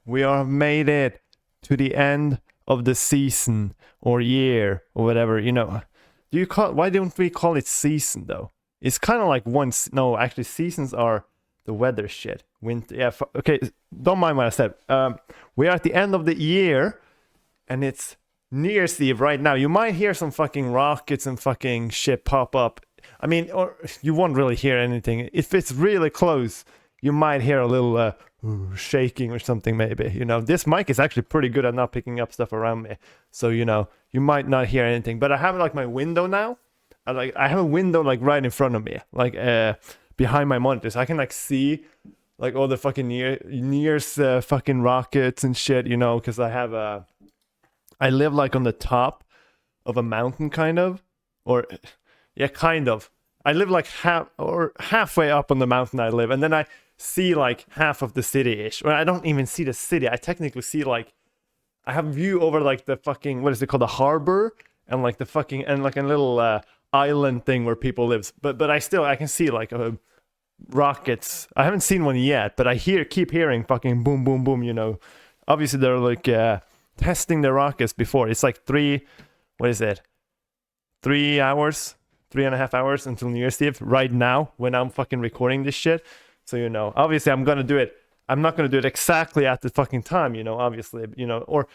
we are made it to the end of the season or year or whatever. Why don't we call it season though? It's kind of like no, actually seasons are the weather shit. Winter, yeah. Okay, don't mind what I said. We are at the end of the year, and it's New Year's Eve right now. You might hear some fucking rockets and fucking shit pop up. I mean, or you won't really hear anything. If it's really close, you might hear a little shaking or something maybe. This mic is actually pretty good at not picking up stuff around me. So, you might not hear anything. But I have like my window now. I have a window like right in front of me, like behind my monitor. So I can like see like all the fucking New Year's fucking rockets and shit, because I live like on the top of a mountain kind of. Or yeah, kind of. I live like halfway up on the mountain I live, and then I see like half of the city-ish. Or I don't even see the city. I technically see like I have a view over like the fucking, what is it called, the harbor, and like the fucking, and like a little island thing where people live. But I can see like rockets. I haven't seen one yet, but I keep hearing fucking boom boom boom. Obviously they're like testing the rockets before. It's like 3.5 hours until New Year's Eve right now when I'm fucking recording this shit. So, obviously I'm going to do it. I'm not going to do it exactly at the fucking time, obviously, or,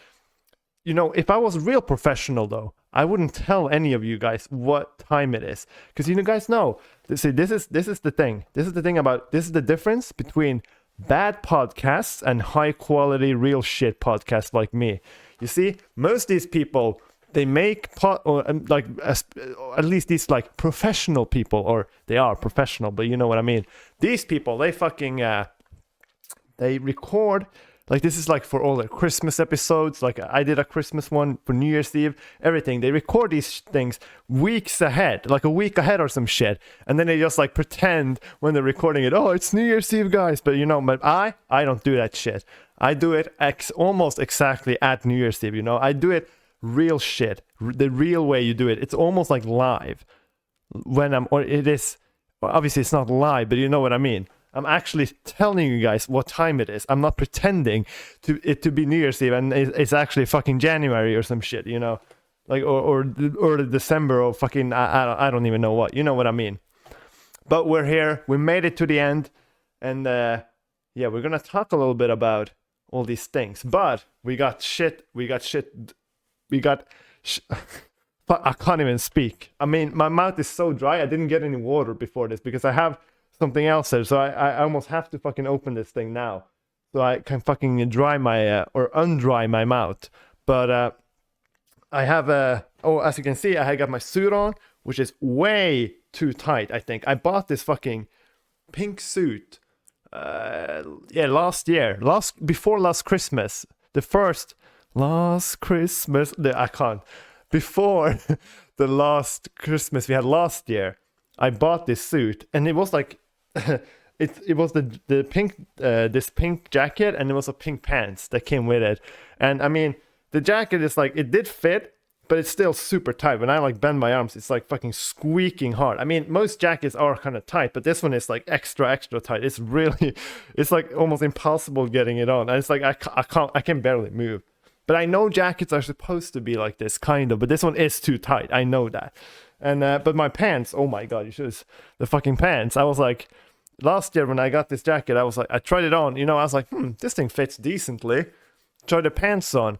if I was real professional though, I wouldn't tell any of you guys what time it is. Because you guys know, see, this is the thing. This is the difference between bad podcasts and high quality real shit podcasts like me. You see, most of these people, they make at least these like professional people, or they are professional, but you know what I mean. These people, they fucking they record, like this is like for all their Christmas episodes. Like I did a Christmas one for New Year's Eve, everything. They record these things weeks ahead, like a week ahead or some shit, and then they just like pretend when they're recording it, oh, it's New Year's Eve, guys. But but I don't do that shit. I do it almost exactly at New Year's Eve. I do it real shit, the real way you do it. It's almost like live it is, obviously it's not live, but you know what I mean. I'm actually telling you guys what time it is. I'm not pretending to be New Year's Eve and it's actually fucking January or some shit, like or December or fucking I don't even know what. You know what I mean. But we're here. We made it to the end, and we're gonna talk a little bit about all these things. But I can't even speak. I mean, my mouth is so dry. I didn't get any water before this because I have something else there. So I almost have to fucking open this thing now so I can fucking dry my or undry my mouth. But I have as you can see, I got my suit on, which is way too tight. I think I bought this fucking pink suit last year, before last Christmas, before the last Christmas we had last year. I bought this suit, and it was like it was the pink this pink jacket, and it was a pink pants that came with it. And I mean, the jacket is like, it did fit, but it's still super tight. When I like bend my arms, it's like fucking squeaking hard. I mean, most jackets are kind of tight, but this one is like extra tight. It's like almost impossible getting it on. And it's like I can barely move. But I know jackets are supposed to be like this, kind of, but this one is too tight. I know that. And but my pants, oh my god, the fucking pants. I was like, last year when I got this jacket, I was like, I tried it on, I was like, this thing fits decently. Tried the pants on,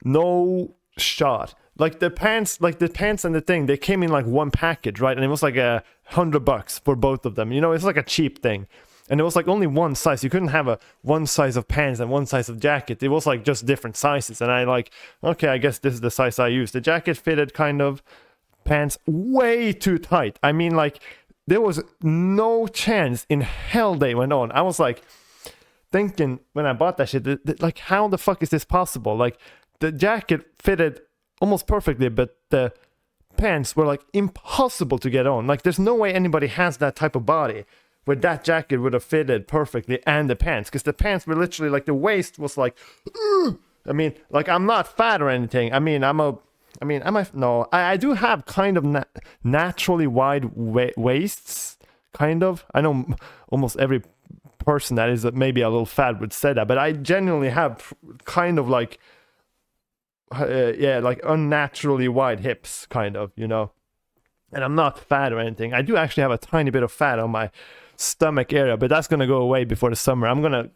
no shot. Like the pants and the thing, they came in like one package, right? And it was like $100 for both of them. It's like a cheap thing. And it was like only one size. You couldn't have one size of pants and one size of jacket. It was like just different sizes. And I like, okay, I guess this is the size I use. The jacket fitted kind of, pants way too tight. I mean, like, there was no chance in hell they went on. I was like thinking when I bought that shit, like, how the fuck is this possible? Like, the jacket fitted almost perfectly, but the pants were like impossible to get on. Like, there's no way anybody has that type of body where that jacket would have fitted perfectly, and the pants, because the pants were literally like, the waist was like, I mean, like, I'm not fat or anything. I do have kind of naturally wide waists, kind of. I know almost every person that is maybe a little fat would say that, but I genuinely have kind of like, like unnaturally wide hips, kind of, you know. And I'm not fat or anything. I do actually have a tiny bit of fat on my stomach area, but that's gonna go away before the summer. I'm gonna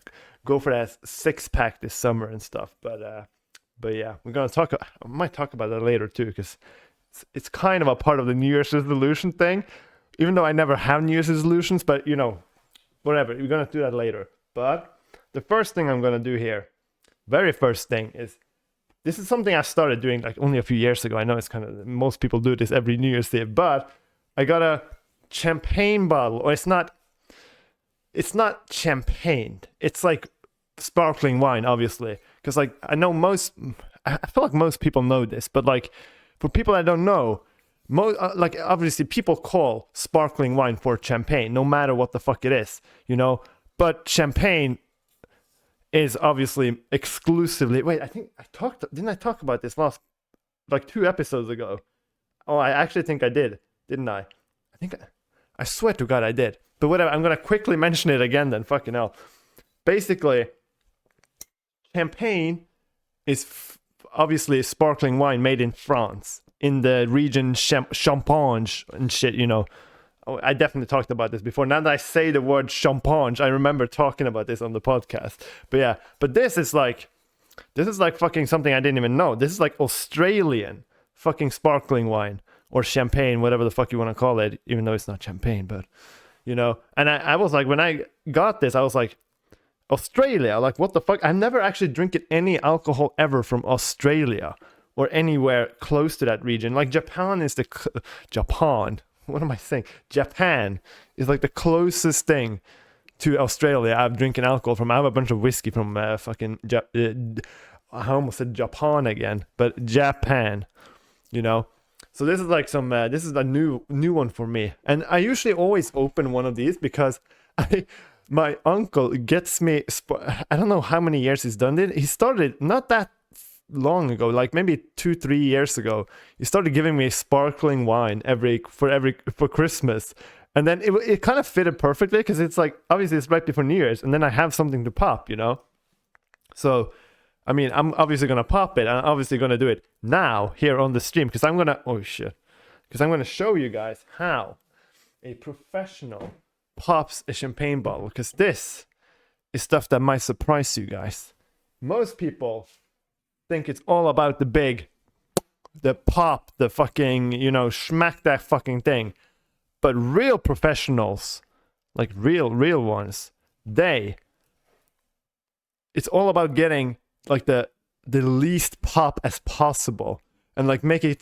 go for that 6-pack this summer and stuff. But yeah, we're gonna talk. I might talk about that later too, because it's kind of a part of the New Year's resolution thing. Even though I never have New Year's resolutions, but you know, whatever. We're gonna do that later. But the first thing I'm gonna do here, very first thing is. This is something I started doing like only a few years ago. I know it's kind of, most people do this every New Year's Eve, but I got a champagne bottle, or it's not champagne. It's like sparkling wine, obviously. Because like, I feel like most people know this, but like for people that don't know, like obviously people call sparkling wine for champagne, no matter what the fuck it is, you know, but champagne is obviously exclusively. Wait, I think didn't I talk about this last, like 2 episodes ago? Oh, I actually think I did, didn't I? I swear to God I did. But whatever, I'm gonna quickly mention it again then, fucking hell. Basically, champagne is obviously sparkling wine made in France, in the region Champagne and shit, you know. Oh, I definitely talked about this before. Now that I say the word champagne, I remember talking about this on the podcast. But yeah, but this is like fucking something I didn't even know. This is like Australian fucking sparkling wine or champagne, whatever the fuck you want to call it, even though it's not champagne, but you know. And I was like, when I got this, I was like, Australia, like what the fuck? I've never actually drinking any alcohol ever from Australia or anywhere close to that region. Like Japan is Japan. What am I saying? Japan is like the closest thing to Australia I'm drinking alcohol from. I have a bunch of whiskey from I almost said Japan again, but Japan, you know. So this is like this is a new one for me. And I usually always open one of these because my uncle gets me, I don't know how many years he's done it. He started not that long ago, like maybe 2-3 years ago. He started giving me sparkling wine for Christmas, and then it kind of fitted perfectly because it's like obviously it's right before New Year's, and then I have something to pop, you know. So I mean, I'm obviously gonna pop it. I'm obviously gonna do it now here on the stream because I'm gonna show you guys how a professional pops a champagne bottle, because this is stuff that might surprise you guys. Most people think it's all about the pop, the fucking, you know, smack that fucking thing. But real professionals, like real ones, it's all about getting like the least pop as possible and like make it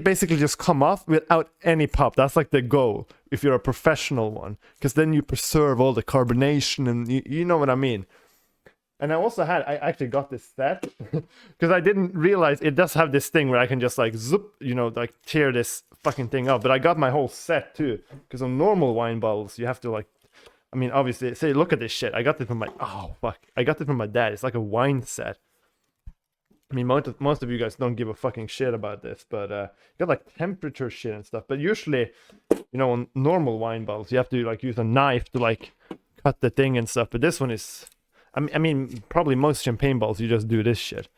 basically just come off without any pop. That's like the goal if you're a professional one, because then you preserve all the carbonation and you know what I mean. And I actually got this set because I didn't realize it does have this thing where I can just like zoop, you know, like tear this fucking thing off. But I got my whole set too, because on normal wine bottles you have to like, I mean, obviously, say look at this shit. I got this from my dad. It's like a wine set. I mean, most of you guys don't give a fucking shit about this, but you got like temperature shit and stuff. But usually, you know, on normal wine bottles you have to like use a knife to like cut the thing and stuff. But this one is, I mean, probably most champagne bottles you just do this shit.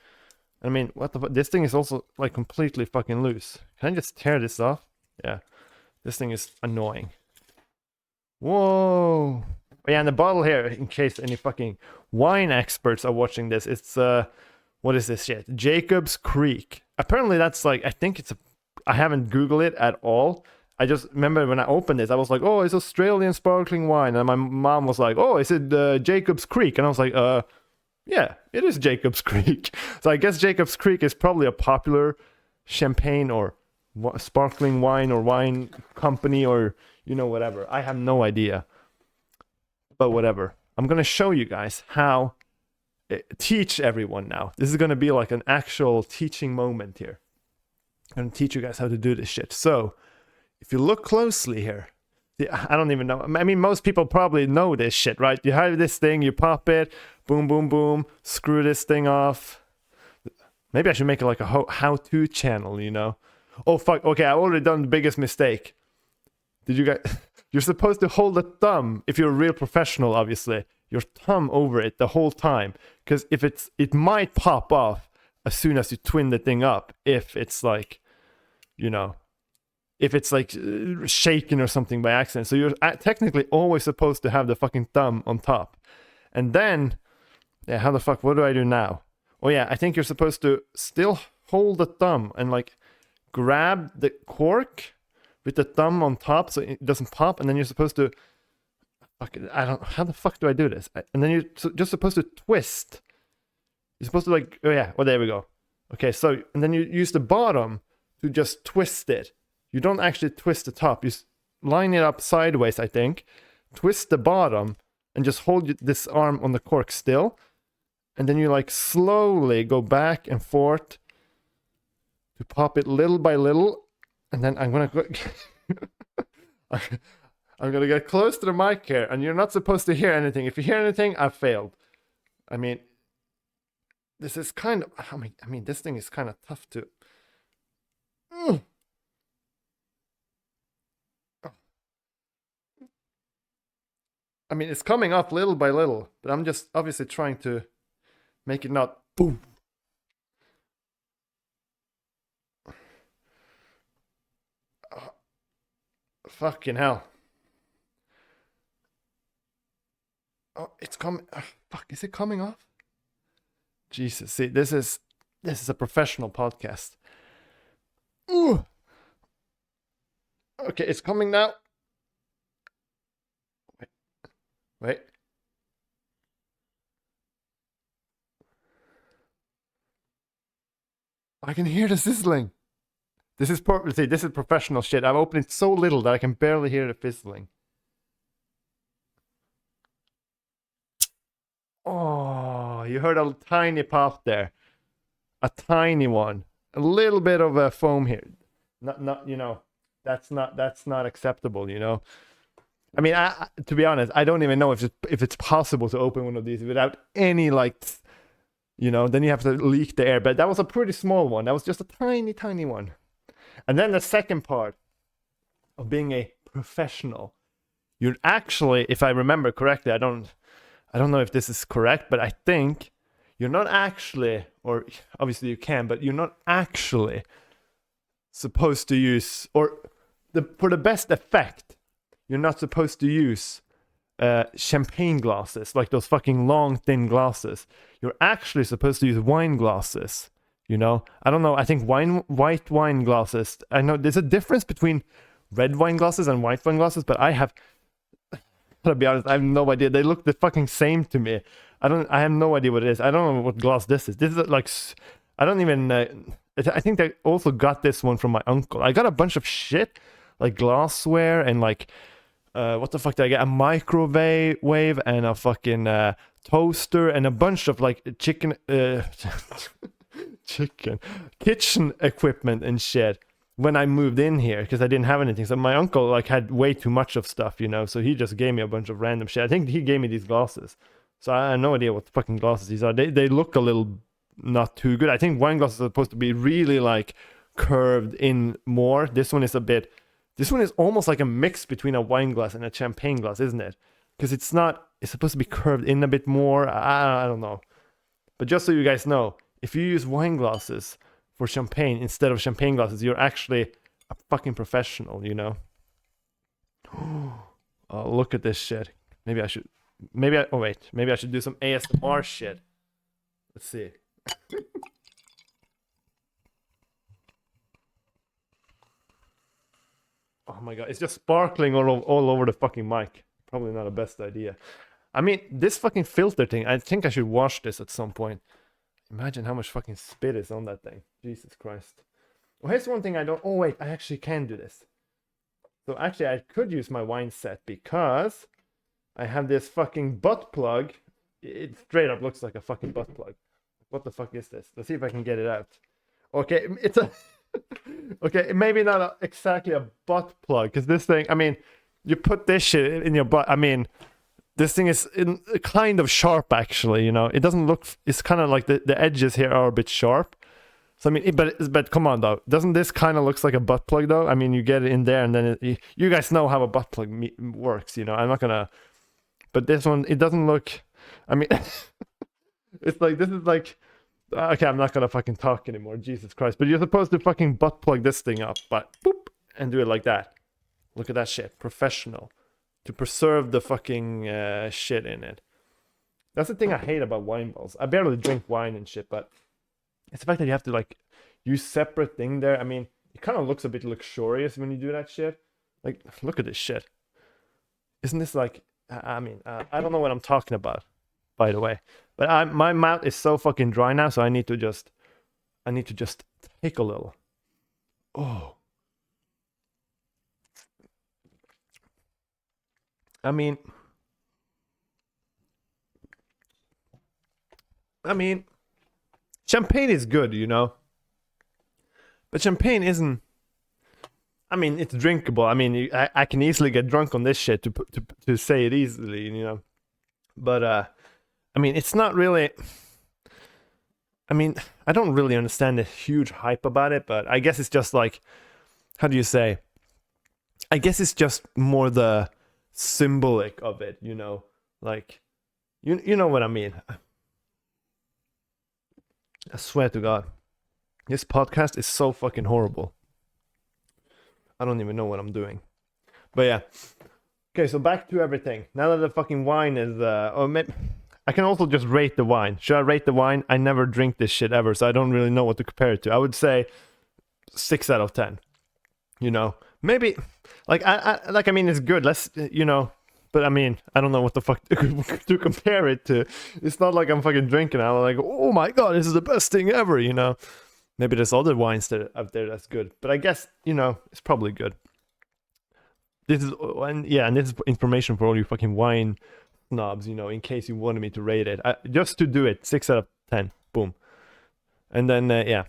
I mean, what the fuck? This thing is also like completely fucking loose. Can I just tear this off? Yeah, this thing is annoying. Whoa. Yeah, and the bottle here, in case any fucking wine experts are watching this, it's what is this shit? Jacob's Creek. Apparently that's like, I haven't Googled it at all. I just remember when I opened this, I was like, oh, it's Australian sparkling wine. And my mom was like, oh, is it Jacob's Creek? And I was like, yeah, it is Jacob's Creek. So I guess Jacob's Creek is probably a popular champagne or sparkling wine or wine company or, you know, whatever. I have no idea. But whatever. I'm going to show you guys how teach everyone now. This is going to be like an actual teaching moment here. I'm going to teach you guys how to do this shit. So if you look closely here, I don't even know. I mean, most people probably know this shit, right? You have this thing, you pop it, boom, boom, boom, screw this thing off. Maybe I should make it like a how-to channel, you know? Oh, fuck. Okay, I've already done the biggest mistake. Did you guys... You're supposed to hold the thumb, if you're a real professional, obviously, your thumb over it the whole time. Because if it might pop off as soon as you twin the thing up, if it's like, you know, if it's like shaken or something by accident. So you're technically always supposed to have the fucking thumb on top. And then, yeah, how the fuck, what do I do now? Oh yeah, I think you're supposed to still hold the thumb and like grab the cork with the thumb on top so it doesn't pop, and then you're supposed to, how the fuck do I do this? And then you're just supposed to twist. You're supposed to like, oh yeah, well there we go. Okay, so, and then you use the bottom to just twist it. You don't actually twist the top. You line it up sideways, I think. Twist the bottom and just hold this arm on the cork still. And then you like slowly go back and forth to pop it little by little. And then I'm gonna go I'm gonna get close to the mic here, and you're not supposed to hear anything. If you hear anything, I've failed. I mean, this is kind of, I mean, this thing is kind of tough to. I mean, it's coming off little by little, but I'm just obviously trying to make it not boom. Fucking hell. Oh, it's coming. Fuck, is it coming off? Jesus, see, this is a professional podcast. Ooh. Okay, it's coming now. Wait. I can hear the sizzling. This is professional shit. I'm opening so little that I can barely hear the fizzling. Oh, you heard a tiny pop there. A tiny one. A little bit of a foam here. Not you know, that's not acceptable, you know. I mean, to be honest, I don't even know if it's possible to open one of these without any like, you know, then you have to leak the air. But that was a pretty small one. That was just a tiny, tiny one. And then the second part of being a professional, you're actually, if I remember correctly, I don't know if this is correct, but I think you're not actually, or obviously you can, but you're not actually supposed to use, or for the best effect, you're not supposed to use champagne glasses, like those fucking long, thin glasses. You're actually supposed to use wine glasses. You know, I don't know. I think white wine glasses. I know there's a difference between red wine glasses and white wine glasses, but I gotta be honest, I have no idea. They look the fucking same to me. I have no idea what it is. I don't know what glass this is. This is like, I don't even. I think they also got this one from my uncle. I got a bunch of shit like glassware and like, what the fuck did I get? A microwave and a fucking toaster and a bunch of like kitchen equipment and shit when I moved in here because I didn't have anything. So my uncle like had way too much of stuff, you know, so he just gave me a bunch of random shit. I think he gave me these glasses, so I have no idea what the fucking glasses these are. They look a little not too good. I think wine glasses are supposed to be really like curved in more. This one is almost like a mix between a wine glass and a champagne glass, isn't it? Because it's supposed to be curved in a bit more. I don't know, but just so you guys know, if you use wine glasses for champagne instead of champagne glasses, you're actually a fucking professional, you know? Oh, look at this shit. Maybe I should do some ASMR shit. Let's see. Oh my god, it's just sparkling all over the fucking mic. Probably not the best idea. I mean, this fucking filter thing, I think I should wash this at some point. Imagine how much fucking spit is on that thing. Jesus Christ. Well, here's one thing I don't... Oh, wait. I actually can do this. So, actually, I could use my wine set because I have this fucking butt plug. It straight up looks like a fucking butt plug. What the fuck is this? Let's see if I can get it out. Okay, it's a... Okay, maybe not exactly a butt plug because this thing... I mean, you put this shit in your butt. I mean... This thing is kind of sharp, actually, you know. It doesn't look... It's kind of like the edges here are a bit sharp. So I mean, but come on though, doesn't this kind of looks like a butt plug though? I mean, you get it in there, and then you guys know how a butt plug works, you know. I'm not gonna, but this one it doesn't look. I mean, it's like this is like. Okay, I'm not gonna fucking talk anymore. Jesus Christ! But you're supposed to fucking butt plug this thing up, but boop, and do it like that. Look at that shit, professional, to preserve the fucking shit in it. That's the thing I hate about wine bottles. I barely drink wine and shit, but it's the fact that you have to like use separate thing there. I mean, it kind of looks a bit luxurious when you do that shit. Like, look at this shit. Isn't this like? I mean, I don't know what I'm talking about, by the way. But my mouth is so fucking dry now, so I need to just take a little. Oh. I mean, champagne is good, you know. But champagne isn't. I mean, it's drinkable. I mean, I can easily get drunk on this shit to say it easily, you know. But I mean, it's not really. I mean, I don't really understand the huge hype about it, but I guess it's just like, how do you say? I guess it's just more the symbolic of it, you know, like, you know what I mean. I swear to God, this podcast is so fucking horrible. I don't even know what I'm doing. But yeah. Okay, so back to everything. Now that the fucking wine is, maybe I can also just rate the wine. Should I rate the wine? I never drink this shit ever, so I don't really know what to compare it to. I would say 6 out of 10. You know, maybe like I mean, it's good. Let's, you know, but I mean, I don't know what the fuck to compare it to. It's not like I'm fucking drinking. I'm like, oh my God, this is the best thing ever. You know, maybe there's other wines that out there that's good, but I guess, you know, it's probably good. This is, and this is information for all you fucking wine snobs, you know, in case you wanted me to rate it. Just to do it, 6 out of 10, boom. And then yeah.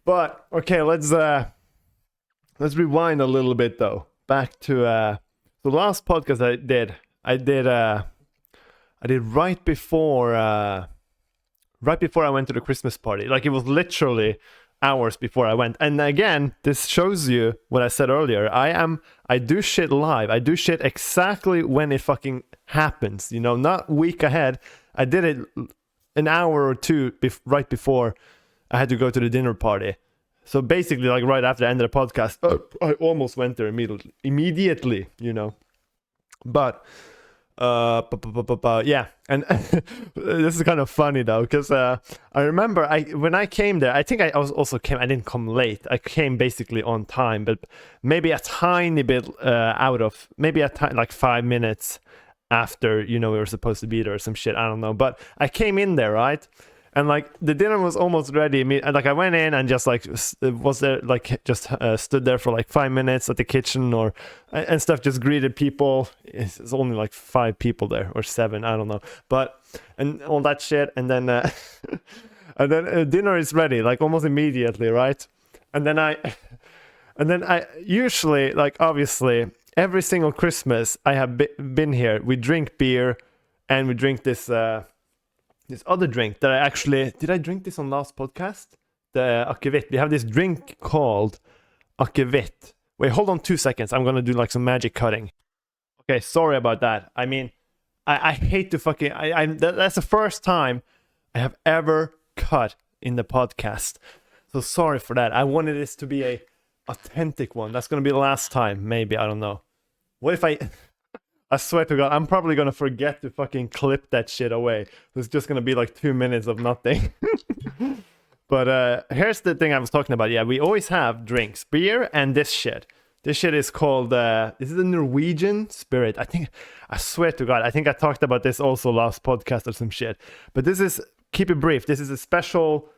But okay, let's rewind a little bit though. Back to the last podcast I did right before I went to the Christmas party. Like, it was literally hours before I went. And again, this shows you what I said earlier. I do shit live. I do shit exactly when it fucking happens, you know, not week ahead. I did it an hour or two right before I had to go to the dinner party. So basically, like, right after the end of the podcast, I almost went there immediately, you know. But yeah, and this is kind of funny though, because I remember when I came there, I think I didn't come late. I came basically on time, but maybe a tiny bit like 5 minutes after, you know, we were supposed to be there or some shit. I don't know, but I came in there, right? And like the dinner was almost ready. And like I went in and just like was there, like just stood there for like 5 minutes at the kitchen and stuff. Just greeted people. It's only like 5 people there or 7, I don't know. But and all that shit. And then and then dinner is ready like almost immediately, right? And then I usually, like, obviously every single Christmas I have been here, we drink beer and we drink this other drink that did I drink this on last podcast? The akevitt. We have this drink called akevitt. Wait, hold on 2 seconds. I'm gonna do like some magic cutting. Okay, sorry about that. I mean, I hate to fucking. That's the first time I have ever cut in the podcast. So sorry for that. I wanted this to be a authentic one. That's gonna be the last time. Maybe, I don't know. What if I swear to God, I'm probably gonna forget to fucking clip that shit away. It's just gonna be like 2 minutes of nothing. But here's the thing I was talking about. Yeah, we always have drinks, beer, and this shit. This shit is called, this is a Norwegian spirit. I swear to God, I think I talked about this also last podcast or some shit. But this is, keep it brief, this is a special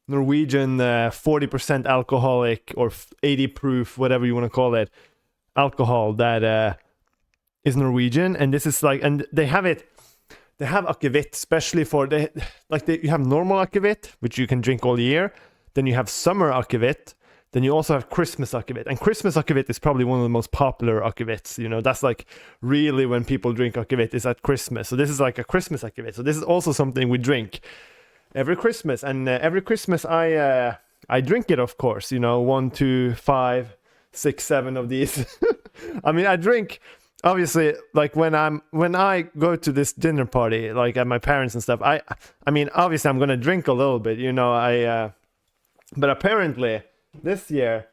Norwegian 40% alcoholic or 80 proof, whatever you want to call it, alcohol that is Norwegian. And this is like, and they have akevitt especially for you have normal akevitt, which you can drink all year. Then you have summer akevitt. Then you also have Christmas akevitt. And Christmas akevitt is probably one of the most popular akevitts. You know, that's like really when people drink akevitt is at Christmas. So this is like a Christmas akevitt. So this is also something we drink. every Christmas, and every Christmas I drink it, of course. You know, 1, 2, 5, 6, 7 of these. I mean, I drink obviously like when I go to this dinner party, like at my parents and stuff. I mean, obviously I'm gonna drink a little bit. You know, but apparently this year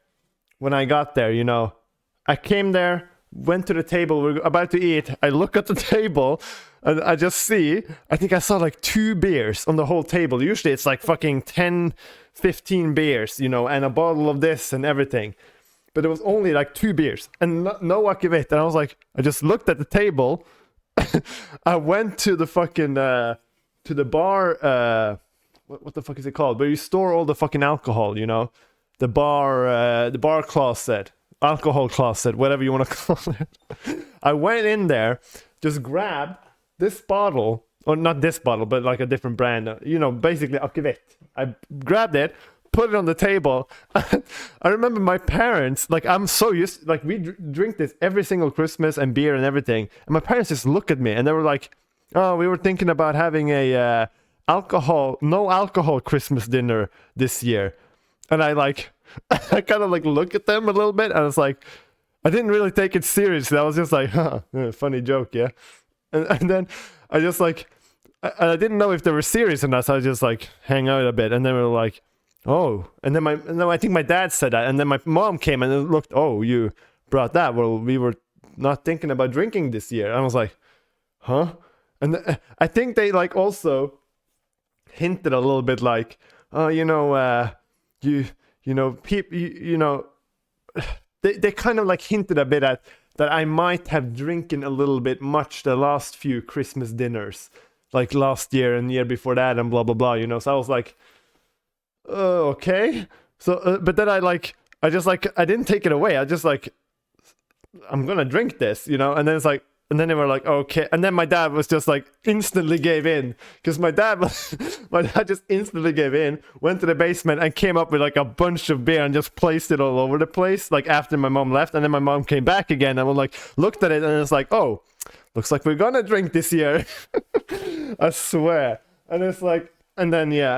when I got there, you know, I came there, went to the table, we're about to eat. I look at the table and I just see, I think I saw like 2 beers on the whole table. Usually it's like fucking 10, 15 beers, you know, and a bottle of this and everything. But it was only like 2 beers and no akvavit. And I was like, I just looked at the table. I went to the fucking, to the bar, what the fuck is it called? Where you store all the fucking alcohol, you know? The bar closet. Alcohol closet, whatever you want to call it. I went in there, just grabbed this bottle, or not this bottle, but like a different brand, you know, basically akvavit. I grabbed it, put it on the table. I remember my parents, like I'm so used, like we drink this every single Christmas and beer and everything. And my parents just look at me and they were like, oh, we were thinking about having a no alcohol Christmas dinner this year. And I I kind of like look at them a little bit and it's like, I didn't really take it seriously. I was just like, huh, funny joke, yeah. And then I just like, I didn't know if they were serious or not, so I just like hang out a bit. And then we were like, oh. And then I think my dad said that. And then my mom came and looked, oh, you brought that. Well, we were not thinking about drinking this year. And I was like, huh? And I think they like also hinted a little bit like, oh, you know, you know, people, you know, they kind of like hinted a bit at that I might have drinking a little bit much the last few Christmas dinners, like last year and year before that and blah, blah, blah, you know. So I was like, okay. So, but then I just like, I didn't take it away. I just like, I'm going to drink this, you know. And then it's like, and then they were like, okay. And then my dad was just like instantly gave in because my dad just instantly gave in, went to the basement and came up with like a bunch of beer and just placed it all over the place. Like after my mom left, and then my mom came back again and we like looked at it and it's like, oh, looks like we're gonna drink this year. I swear. And it's like, and then yeah,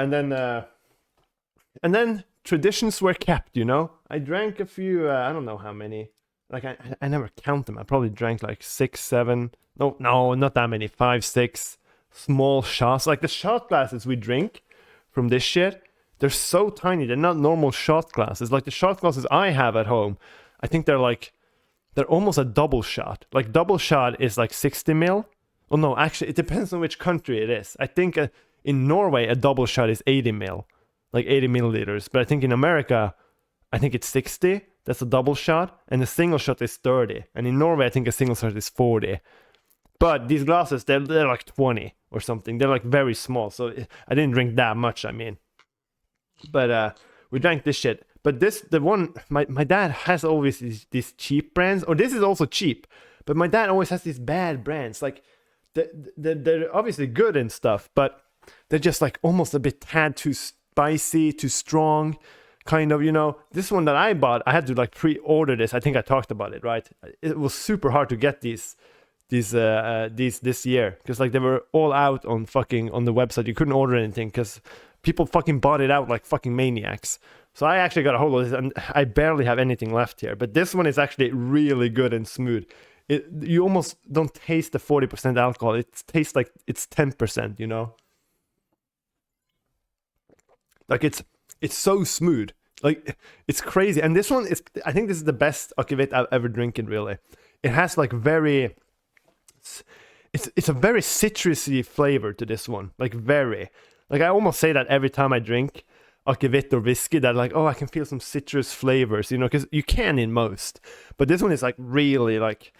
and then traditions were kept. You know, I drank a few. I don't know how many. Like I never count them. I probably drank like 6, 7. No, not that many. 5, 6 small shots. Like the shot glasses we drink from this shit, they're so tiny. They're not normal shot glasses. Like the shot glasses I have at home, I think they're almost a double shot. Like double shot is like 60 ml. Oh no, actually it depends on which country it is. I think in Norway a double shot is 80 ml, like 80 milliliters. But I think in America, I think it's 60. That's a double shot, and a single shot is 30. And in Norway, I think a single shot is 40. But these glasses, they're like 20 or something. They're like very small, so I didn't drink that much, I mean. But we drank this shit. But the one, my dad has always these cheap brands, or this is also cheap, but my dad always has these bad brands. Like, they're obviously good and stuff, but they're just like almost a bit tad too spicy, too strong. Kind of, you know, this one that I bought, I had to like pre-order this. I think I talked about it, right? It was super hard to get these this year because like they were all out on the website. You couldn't order anything because people fucking bought it out like fucking maniacs. So I actually got a hold of this, and I barely have anything left here. But this one is actually really good and smooth. You almost don't taste the 40% alcohol. It tastes like it's 10%. You know, like it's so smooth. Like, it's crazy. And this one is, I think this is the best akvavit I've ever drinking, really. It has like it's a very citrusy flavor to this one. Like I almost say that every time I drink akvavit or whiskey, that like, oh, I can feel some citrus flavors, you know, because you can in most. But this one is like really like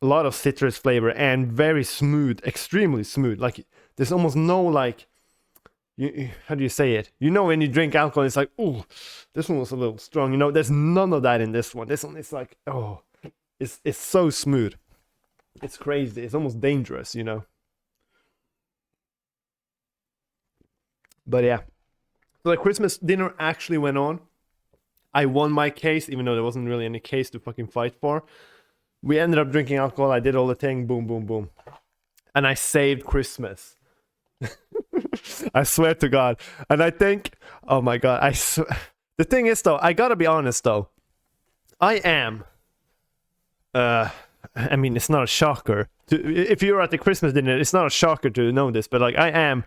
a lot of citrus flavor and very smooth, extremely smooth. Like there's almost no like, how do you say it? You know, when you drink alcohol, it's like, oh, this one was a little strong. You know, there's none of that in this one. This one is like, oh, it's so smooth. It's crazy. It's almost dangerous, you know. But yeah, so the Christmas dinner actually went on. I won my case, even though there wasn't really any case to fucking fight for. We ended up drinking alcohol. I did all the thing. Boom, boom, boom. And I saved Christmas. I swear to God. And I think, oh my God, the thing is though, I gotta be honest though, I am. I mean, it's not a shocker. If you're at the Christmas dinner, it's not a shocker to know this, but like I am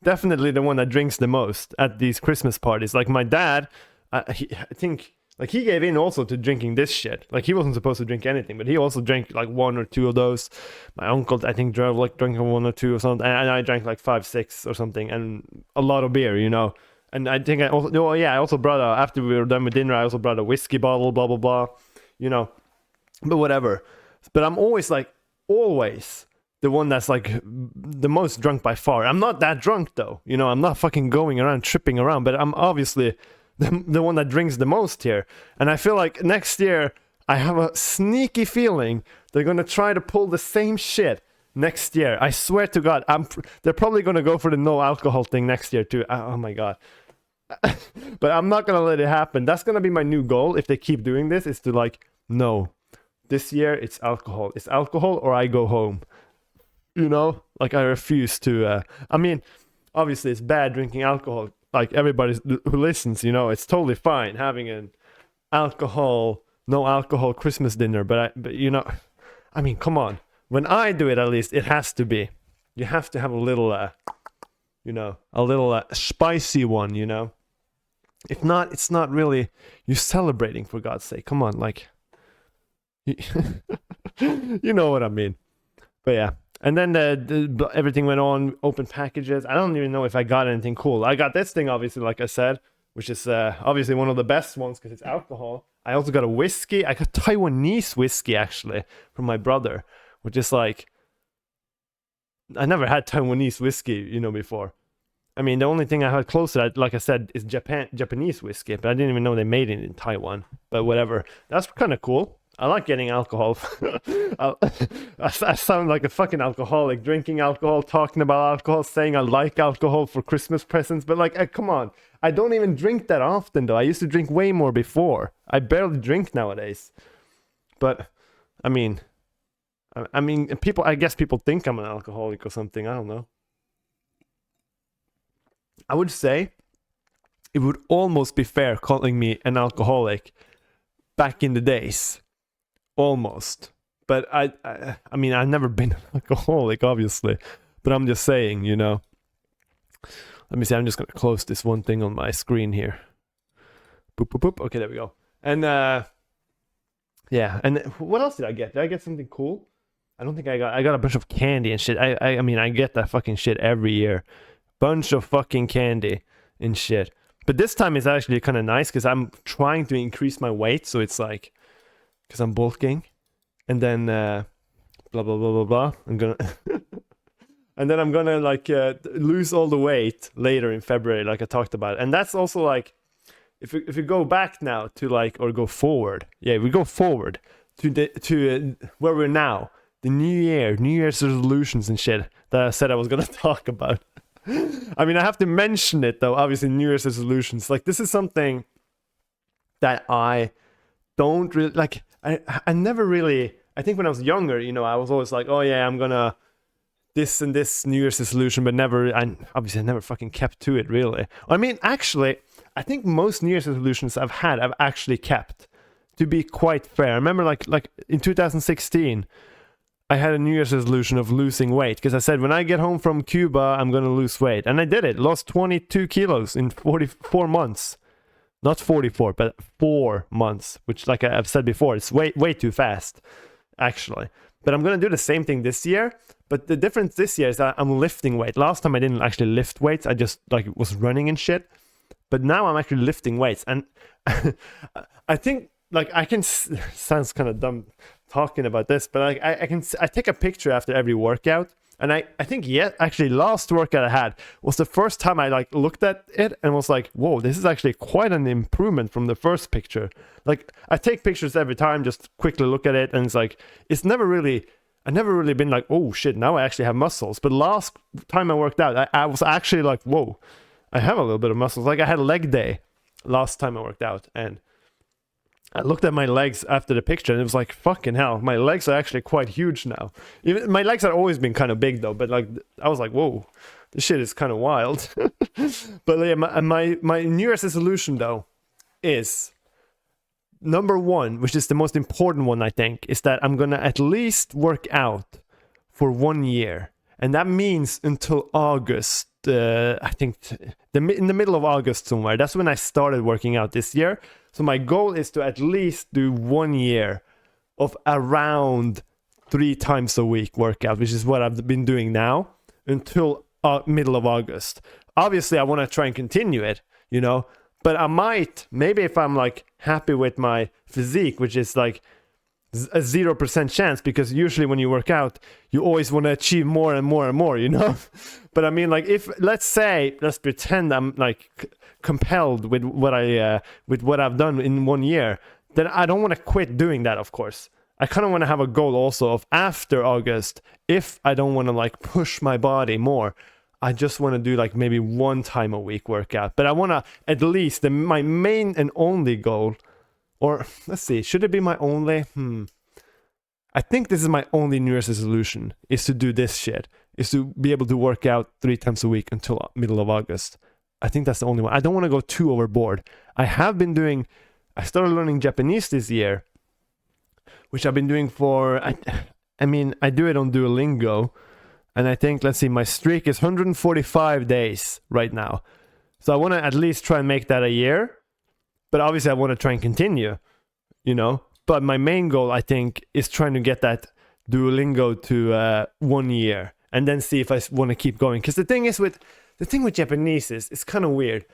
definitely the one that drinks the most at these Christmas parties. Like my dad, I think like he gave in also to drinking this shit. Like he wasn't supposed to drink anything, but he also drank like 1 or 2 of those. My uncle, I think, drove like drinking 1 or 2 or something, and I drank like 5, 6 or something, and a lot of beer, you know. And I think I also, oh yeah, I also brought after we were done with dinner, I also brought a whiskey bottle, blah blah blah, you know. But whatever. But I'm always the one that's like the most drunk by far. I'm not that drunk though, you know. I'm not fucking going around tripping around, but I'm obviously the one that drinks the most here. And I feel like next year I have a sneaky feeling they're gonna try to pull the same shit next year. I swear to God, they're probably gonna go for the no alcohol thing next year too. Oh my God. But I'm not gonna let it happen. That's gonna be my new goal if they keep doing this, is to like, no, this year it's alcohol. It's alcohol or I go home. You know, like I refuse to. I mean, obviously it's bad drinking alcohol. Like everybody who listens, you know, it's totally fine having an no alcohol Christmas dinner. But you know, I mean, come on. When I do it, at least it has to be. You have to have a little, you know, a little spicy one. You know, if not, it's not really you celebrating, for God's sake. Come on, like. You know what I mean. But yeah, and then everything went on, open packages. I don't even know if I got anything cool. I got this thing, obviously, like I said, which is obviously one of the best ones because it's alcohol. I also got a whiskey. I got Taiwanese whiskey actually from my brother, which is like, I never had Taiwanese whiskey, you know, before. I mean, the only thing I had close to that, like I said, is Japanese whiskey, but I didn't even know they made it in Taiwan. But whatever, that's kind of cool. I like getting alcohol. I sound like a fucking alcoholic, drinking alcohol, talking about alcohol, saying I like alcohol for Christmas presents. But like, come on. I don't even drink that often, though. I used to drink way more before. I barely drink nowadays. But, I mean, people. I guess people think I'm an alcoholic or something. I don't know. I would say it would almost be fair calling me an alcoholic back in the days. Almost. But I mean, I've never been an alcoholic, obviously. But I'm just saying, you know. Let me see, I'm just going to close this one thing on my screen here. Boop, boop, boop. Okay, there we go. And, yeah. And what else did I get? Did I get something cool? I don't think I got a bunch of candy and shit. I mean, I get that fucking shit every year. Bunch of fucking candy and shit. But this time it's actually kind of nice because I'm trying to increase my weight. So it's like, because I'm bulking, and then blah blah blah blah blah. I'm gonna, and then I'm gonna like lose all the weight later in February, like I talked about. And that's also like, if you go back now to like, or go forward, yeah, we go forward to where we're now, the New Year's resolutions and shit that I said I was gonna talk about. I mean, I have to mention it though. Obviously, New Year's resolutions, like this is something that I don't really like. I never really, I think when I was younger, you know, I was always like, oh yeah, I'm gonna this and this New Year's resolution, but I never fucking kept to it really. I mean, actually, I think most New Year's resolutions I've actually kept, to be quite fair. I remember like in 2016, I had a New Year's resolution of losing weight because I said when I get home from Cuba, I'm gonna lose weight, and I did it. Lost 22 kilos in 44 months. Not 44, but 4 months, which, like I've said before, it's way too fast, actually. But I'm going to do the same thing this year. But the difference this year is that I'm lifting weight. Last time I didn't actually lift weights. I just like was running and shit. But now I'm actually lifting weights. And I think, like, I can, sounds kind of dumb talking about this, but like I take a picture after every workout. And I think, actually last workout I had was the first time I like looked at it and was like, whoa, this is actually quite an improvement from the first picture. Like I take pictures every time, just quickly look at it. And it's like, I've never really been like, oh shit, now I actually have muscles. But last time I worked out, I was actually like, whoa, I have a little bit of muscles. Like I had a leg day last time I worked out. And I looked at my legs after the picture and it was like, fucking hell, my legs are actually quite huge now. Even my legs have always been kind of big though, but like I was like, whoa, This shit is kind of wild. But yeah, my New Year's resolution though is number one, which is the most important one, I think, is that I'm gonna at least work out for 1 year, and that means until August. I think in the middle of August somewhere. That's when I started working out this year. So my goal is to at least do 1 year of around 3 times a week workout, which is what I've been doing now until middle of August. Obviously, I want to try and continue it, you know, but I might, maybe if I'm like happy with my physique, which is like a 0% chance, because usually when you work out, you always want to achieve more and more and more, you know. But I mean, like, if let's pretend I'm like compelled with what I've done in 1 year, then I don't want to quit doing that, of course. I kind of want to have a goal also of after August, if I don't want to like push my body more, I just want to do like maybe 1 time a week workout. But I want to at least, my main and only goal, or let's see, should it be my only? I think this is my only New Year's resolution, is to do this shit, is to be able to work out 3 times a week until middle of August. I think that's the only one. I don't want to go too overboard. I started learning Japanese this year, which I've been doing for, I mean, I do it on Duolingo, and I think, let's see, my streak is 145 days right now. So I want to at least try and make that a year, but obviously I want to try and continue, you know. But my main goal, I think, is trying to get that Duolingo to 1 year, and then see if I want to keep going. Because the thing with Japanese is, it's kind of weird.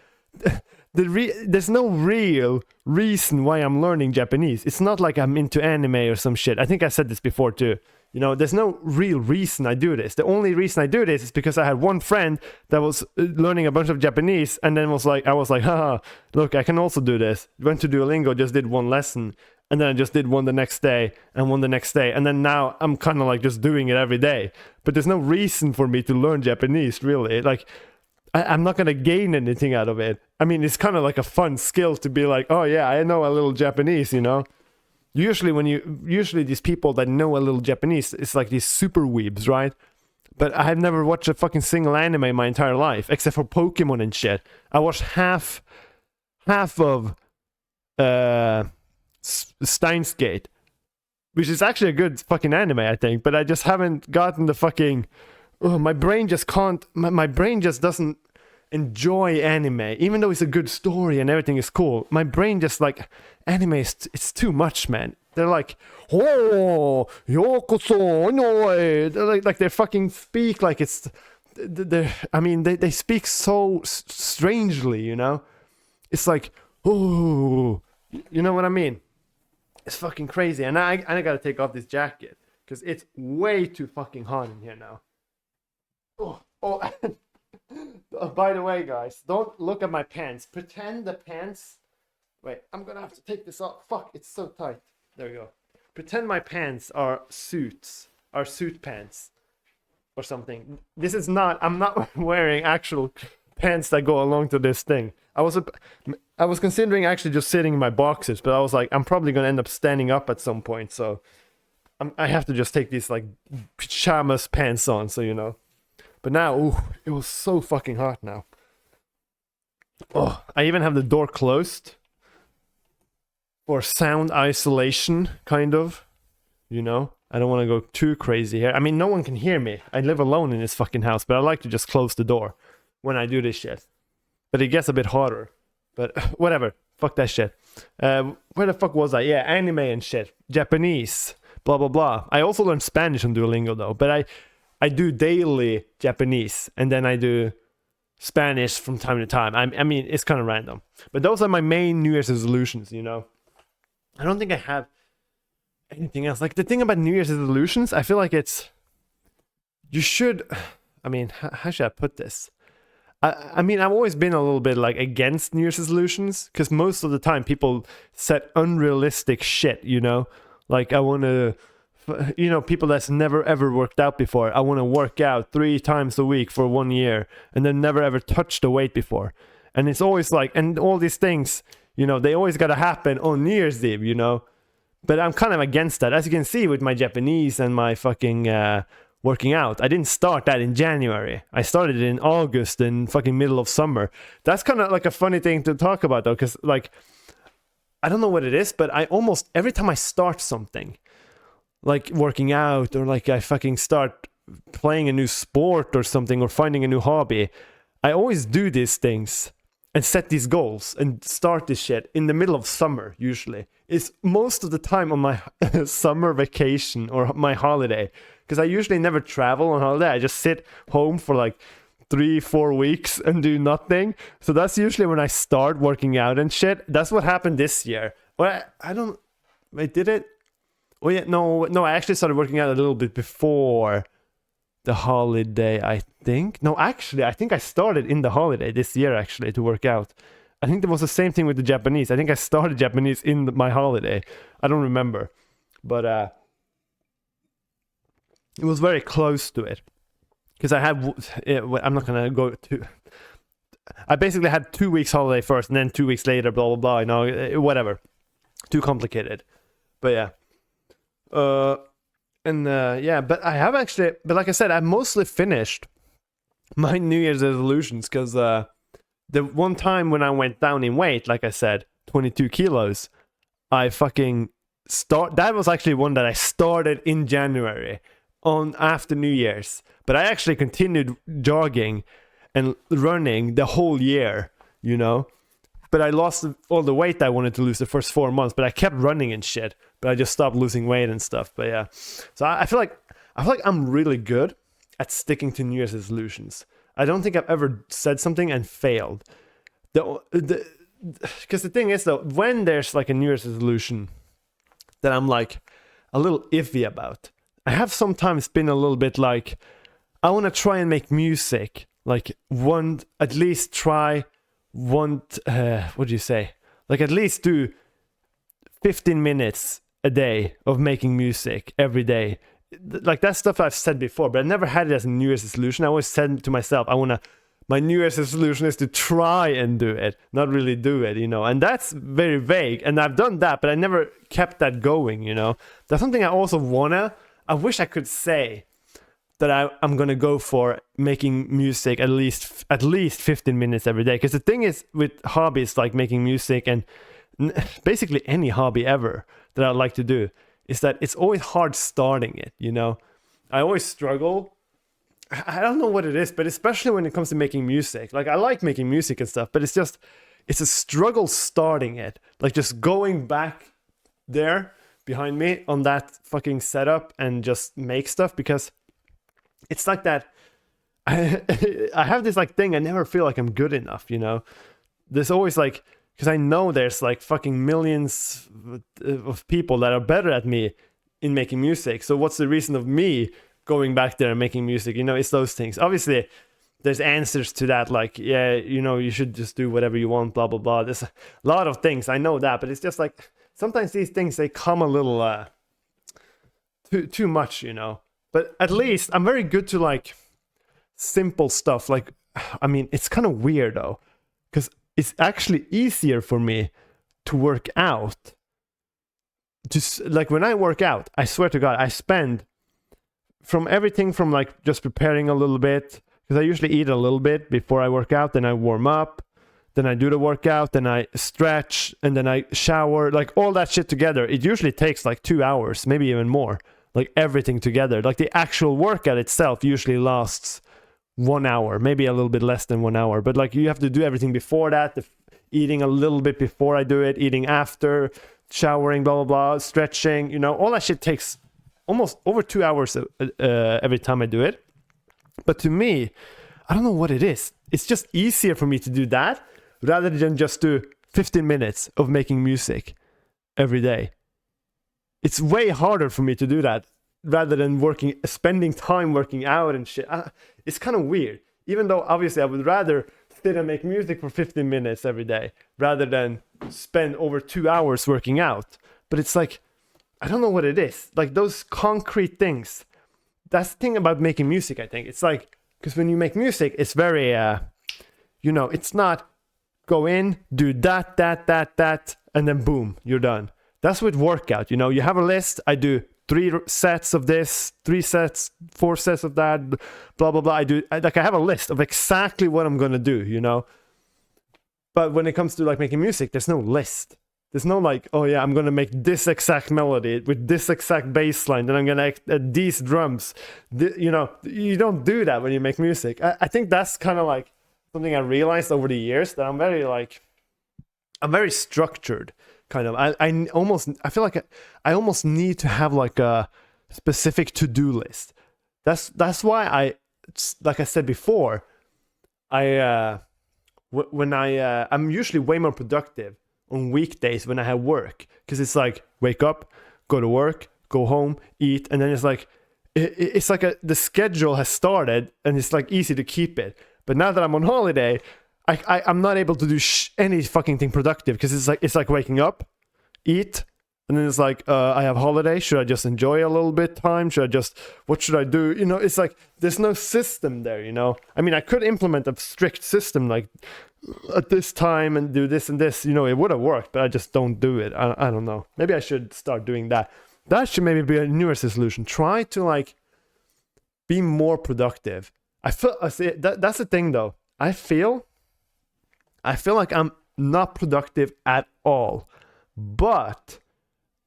There's no real reason why I'm learning Japanese. It's not like I'm into anime or some shit. I think I said this before too. You know, there's no real reason I do this. The only reason I do this is because I had one friend that was learning a bunch of Japanese, and then I was like, haha, look, I can also do this. Went to Duolingo, just did 1 lesson, and then I just did 1 the next day, and 1 the next day, and then now I'm kind of like just doing it every day. But there's no reason for me to learn Japanese, really. Like, I'm not going to gain anything out of it. I mean, it's kind of like a fun skill to be like, oh yeah, I know a little Japanese, you know? Usually these people that know a little Japanese, it's like these super weebs, right? But I have never watched a fucking single anime in my entire life, except for Pokemon and shit. I watched half of Steins Gate, which is actually a good fucking anime, I think, but I just haven't gotten the fucking... my brain just can't... My brain just doesn't enjoy anime, even though it's a good story and everything is cool. My brain just like... Anime, it's too much, man. They're like, oh, yokoso, no, like they fucking speak like it's... I mean, they speak so strangely, you know? It's like, oh, you know what I mean? It's fucking crazy. And I gotta take off this jacket, because it's way too fucking hot in here now. Oh, by the way, guys, don't look at my pants. Pretend the pants... Wait, I'm gonna have to take this off. Fuck, it's so tight. There we go. Pretend my pants are suit pants or something. This is not... I'm not wearing actual pants that go along to this thing. I was considering actually just sitting in my boxers, but I was like, I'm probably gonna end up standing up at some point, so I have to just take these like pajamas pants on, so you know. But now, ooh, it was so fucking hot now. Oh, I even have the door closed for sound isolation, kind of. You know, I don't want to go too crazy here. I mean, no one can hear me. I live alone in this fucking house, but I like to just close the door when I do this shit. But it gets a bit hotter. But whatever. Fuck that shit. Where the fuck was I? Yeah, anime and shit. Japanese. Blah, blah, blah. I also learned Spanish on Duolingo, though. But I do daily Japanese, and then I do Spanish from time to time. I mean, it's kind of random. But those are my main New Year's resolutions, you know? I don't think I have anything else. Like, the thing about New Year's resolutions, I feel like it's... You should... I mean, how should I put this? I mean, I've always been a little bit, like, against New Year's resolutions, because most of the time people set unrealistic shit, you know? Like, I want to... You know, people that's never ever worked out before. I want to work out 3 times a week for 1 year, and then never ever touched a weight before. And it's always like... And all these things... You know, they always got to happen on New Year's Eve, you know? But I'm kind of against that. As you can see with my Japanese and my fucking working out. I didn't start that in January. I started it in August, in fucking middle of summer. That's kind of like a funny thing to talk about, though, because like, I don't know what it is, but I almost, every time I start something, like working out, or like I fucking start playing a new sport or something, or finding a new hobby, I always do these things and set these goals and start this shit in the middle of summer, usually. It's most of the time on my summer vacation or my holiday, because I usually never travel on holiday. I just sit home for like 3-4 weeks and do nothing. So that's usually when I start working out and shit. That's what happened this year. Well, I don't, wait, did it? Oh yeah, no, I actually started working out a little bit before the holiday, I think. No, actually, I think I started in the holiday this year, actually, to work out. I think there was the same thing with the Japanese. I think I started Japanese in my holiday. I don't remember. But it was very close to it. Because I had, I'm not going to go to, I basically had 2 weeks holiday first, and then 2 weeks later, blah, blah, blah, you know, whatever. Too complicated. But yeah. Yeah, but I have actually, but like I said, I mostly finished my New Year's resolutions, because the one time when I went down in weight, like I said, 22 kilos, I fucking that was actually one that I started in January on after New Year's, but I actually continued jogging and running the whole year, you know. But I lost all the weight I wanted to lose the first 4 months, but I kept running and shit. But I just stopped losing weight and stuff. But yeah, so I feel like I'm really good at sticking to New Year's resolutions. I don't think I've ever said something and failed. Because the thing is, though, when there's like a New Year's resolution that I'm like a little iffy about, I have sometimes been a little bit like, I want to try and make music, like at least try one, what do you say? Like at least do 15 minutes a day of making music every day. Like that stuff I've said before, but I never had it as a New Year's resolution. I always said to myself, my New Year's resolution is to try and do it, not really do it, you know. And that's very vague. And I've done that, but I never kept that going, you know. That's something I also I wish I could say that I'm gonna go for making music at least 15 minutes every day. Because the thing is with hobbies like making music and basically any hobby ever that I like to do is that it's always hard starting it, you know. I always struggle. I don't know what it is, but especially when it comes to making music. Like I like making music and stuff, but it's a struggle starting it. Like just going back there behind me on that fucking setup and just make stuff, because it's like that. I have this like thing, I never feel like I'm good enough, you know. There's always like, because I know there's like fucking millions of people that are better at me in making music. So what's the reason of me going back there and making music? You know, it's those things. Obviously, there's answers to that. Like, yeah, you know, you should just do whatever you want, blah, blah, blah. There's a lot of things. I know that. But it's just like, sometimes these things, they come a little too much, you know. But at least I'm very good to like simple stuff. Like, I mean, it's kind of weird though, because it's actually easier for me to work out. Just like when I work out, I swear to God, I spend from everything from like just preparing a little bit, because I usually eat a little bit before I work out, then I warm up, then I do the workout, then I stretch, and then I shower, like all that shit together. It usually takes like 2 hours, maybe even more, like everything together. Like the actual workout itself usually lasts 1 hour, maybe a little bit less than 1 hour, but like you have to do everything before that, eating a little bit before I do it, eating after, showering, blah, blah, blah, stretching, you know, all that shit takes almost over 2 hours every time I do it. But to me, I don't know what it is. It's just easier for me to do that rather than just do 15 minutes of making music every day. It's way harder for me to do that rather than spending time working out and shit. It's kind of weird. Even though obviously I would rather sit and make music for 15 minutes every day rather than spend over 2 hours working out. But it's like, I don't know what it is. Like those concrete things. That's the thing about making music, I think. It's like, because when you make music, it's very, you know, it's not go in, do that, and then boom, you're done. That's with workout, you know. You have a list. I do 3 sets of this, 3 sets, 4 sets of that, blah blah blah. I have a list of exactly what I'm gonna do, you know. But when it comes to like making music, there's no list. There's no like, oh yeah, I'm gonna make this exact melody with this exact bass line, then I'm gonna add these drums. You know, you don't do that when you make music. I think that's kind of like something I realized over the years, that I'm very structured, kind of. I feel like I almost need to have like a specific to-do list. That's why like I said before, I'm usually way more productive on weekdays when I have work, because it's like wake up, go to work, go home, eat, and then it's like it's like the schedule has started and it's like easy to keep it. But now that I'm on holiday, I'm not able to do any fucking thing productive, because it's like waking up, eat, and then it's like I have holiday. Should I just enjoy a little bit time? What should I do? You know, it's like there's no system there. You know, I mean, I could implement a strict system like at this time and do this and this. You know, it would have worked, but I just don't do it. I don't know. Maybe I should start doing that. That should maybe be a New Year's resolution. Try to like be more productive. That's the thing though. I feel like I'm not productive at all, but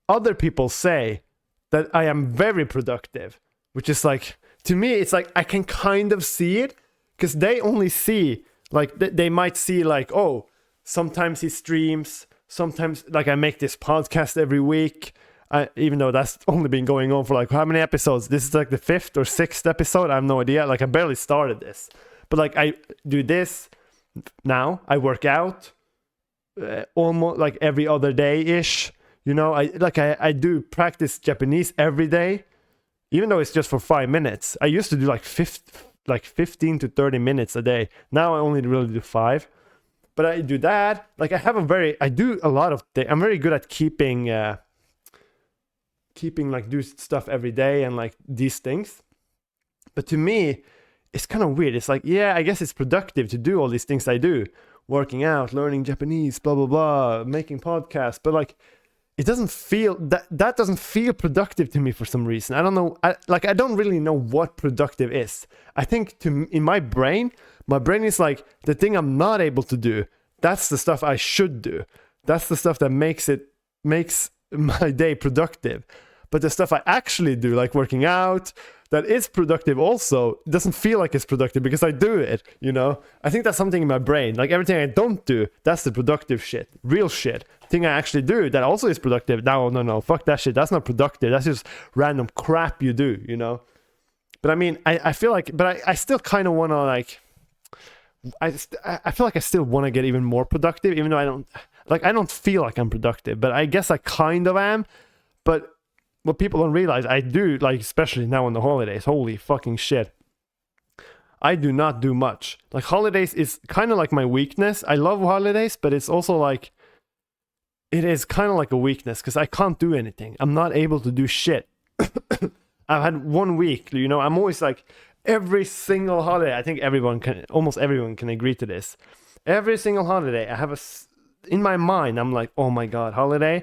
other people say that I am very productive, which is like, to me, it's like I can kind of see it, because they only see, like, they might see like, oh, sometimes he streams, sometimes like I make this podcast every week, even though that's only been going on for like how many episodes? This is like the 5th or 6th episode. I have no idea. Like I barely started this, but like I do this now. I work out almost like every other day ish. You know, I do practice Japanese every day, even though it's just for 5 minutes. I used to do like 15 to 30 minutes a day. Now I only really do 5. But I do that. Like I do a lot of things. I'm very good at keeping like do stuff every day and like these things. But to me, it's kind of weird. It's like, yeah, I guess it's productive to do all these things I do. Working out, learning Japanese, blah, blah, blah, making podcasts. But like, it doesn't feel, that doesn't feel productive to me for some reason. I don't know. I don't really know what productive is. I think in my brain is like the thing I'm not able to do. That's the stuff I should do. That's the stuff that makes my day productive. But the stuff I actually do, like working out, that is productive also, doesn't feel like it's productive because I do it, you know? I think that's something in my brain. Like everything I don't do, that's the productive shit. Real shit. Thing I actually do, that also is productive. No, fuck that shit. That's not productive. That's just random crap you do, you know? But I mean, I feel like, but I still kind of want to like, I feel like I still want to get even more productive, even though I don't feel like I'm productive, but I guess I kind of am. But what people don't realize, I do, like, especially now on the holidays, holy fucking shit, I do not do much. Like, holidays is kind of like my weakness. I love holidays, but it's also like, it is kind of like a weakness, because I can't do anything. I'm not able to do shit. I've had 1 week, you know, I'm always like, every single holiday, I think almost everyone can agree to this. Every single holiday, I have in my mind, I'm like, oh my God, holiday,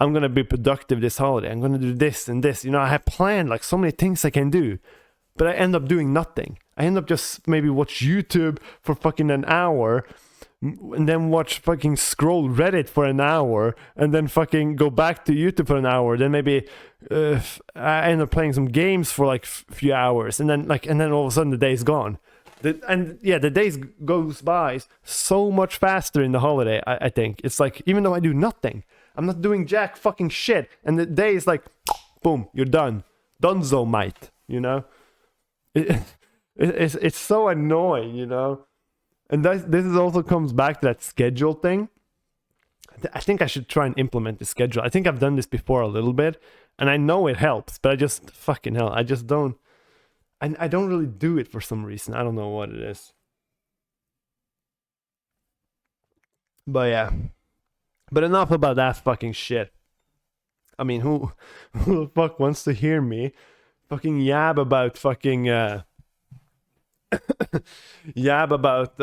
I'm going to be productive this holiday. I'm going to do this and this. You know, I have planned like so many things I can do, but I end up doing nothing. I end up just maybe watch YouTube for fucking an hour, and then fucking scroll Reddit for an hour, and then fucking go back to YouTube for an hour. Then maybe I end up playing some games for like a few hours, and then all of a sudden the day's gone. The days goes by so much faster in the holiday. I think it's like, even though I do nothing, I'm not doing jack fucking shit, and the day is like, boom, you're done, donezo, mate. You know, it's so annoying, you know. And this also comes back to that schedule thing. I think I should try and implement the schedule. I think I've done this before a little bit, and I know it helps, but I just fucking hell, I just don't. I don't really do it for some reason. I don't know what it is. But yeah. But enough about that fucking shit. I mean, who the fuck wants to hear me fucking yab about fucking yab about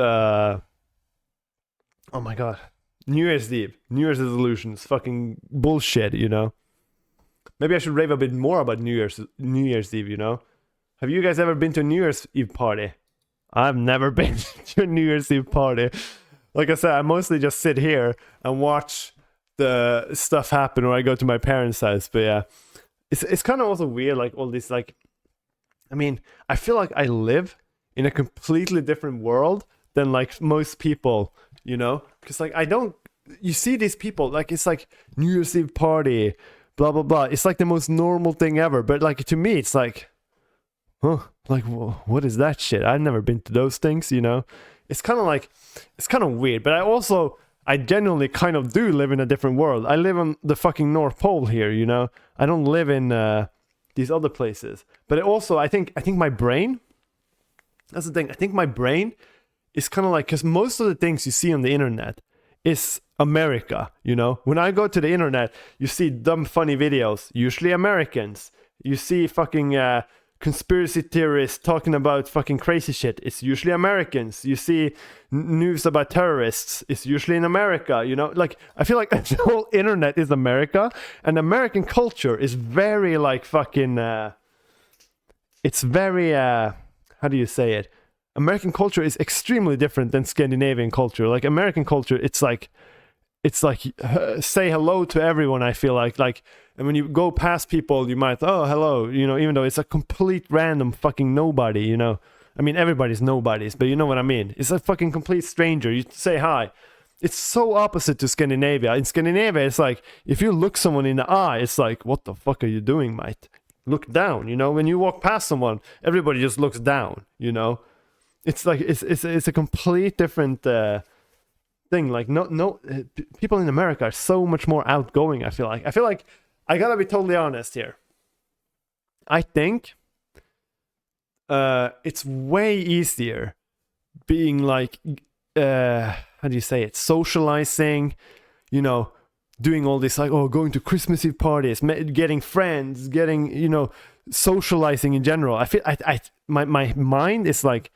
oh my God, New Year's Eve, New Year's resolutions, fucking bullshit, you know. maybe I should rave a bit more about New Year's Eve, you know? Have you guys ever been to a New Year's Eve party? I've never been to a New Year's Eve party. Like I said, I mostly just sit here and watch the stuff happen, or I go to my parents' house. But yeah, it's kind of also weird, like all this, like, I mean, I feel like I live in a completely different world than like most people, you know? Because like you see these people, like it's like New Year's Eve party, blah blah blah. It's like the most normal thing ever. But like to me, it's like, huh, like what is that shit? I've never been to those things, you know? It's kind of weird. But I genuinely kind of do live in a different world. I live on the fucking North Pole here, you know? I don't live in these other places. But also, I think my brain, that's the thing, I think my brain is kind of like, because most of the things you see on the internet is America, you know? When I go to the internet, you see dumb, funny videos, usually Americans. You see fucking conspiracy theorists talking about fucking crazy shit. It's usually Americans. You see news about terrorists. It's usually in America, you know? Like, I feel like the whole internet is America, and American culture is very, like, fucking, it's very, how do you say it? American culture is extremely different than Scandinavian culture. Like, American culture, it's like say hello to everyone. I feel like, and when you go past people, you might, oh, hello, you know, even though it's a complete random fucking nobody, you know. I mean, everybody's nobodies, but you know what I mean. It's a fucking complete stranger. You say hi. It's so opposite to Scandinavia. In Scandinavia, it's like, if you look someone in the eye, it's like, what the fuck are you doing, mate? Look down, you know. When you walk past someone, everybody just looks down, you know. It's like, it's a complete different thing. Like, no, people in America are so much more outgoing. I feel like I gotta be totally honest here. I think it's way easier being like, how do you say it? Socializing, you know, doing all this, like, oh, going to Christmas Eve parties, getting friends, getting, you know, socializing in general. I feel my mind is like,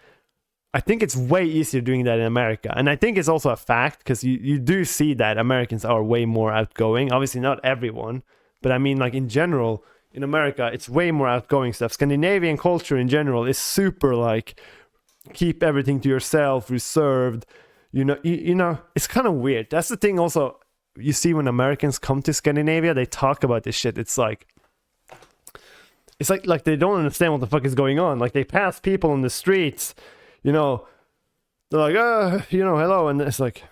I think it's way easier doing that in America. And I think it's also a fact, because you do see that Americans are way more outgoing. Obviously not everyone, but I mean, like, in general, in America, it's way more outgoing stuff. Scandinavian culture in general is super, like, keep everything to yourself, reserved. You know, it's kind of weird. That's the thing also, you see when Americans come to Scandinavia, they talk about this shit. It's like they don't understand what the fuck is going on. Like, they pass people on the streets, you know, they're like, you know, hello. And it's like,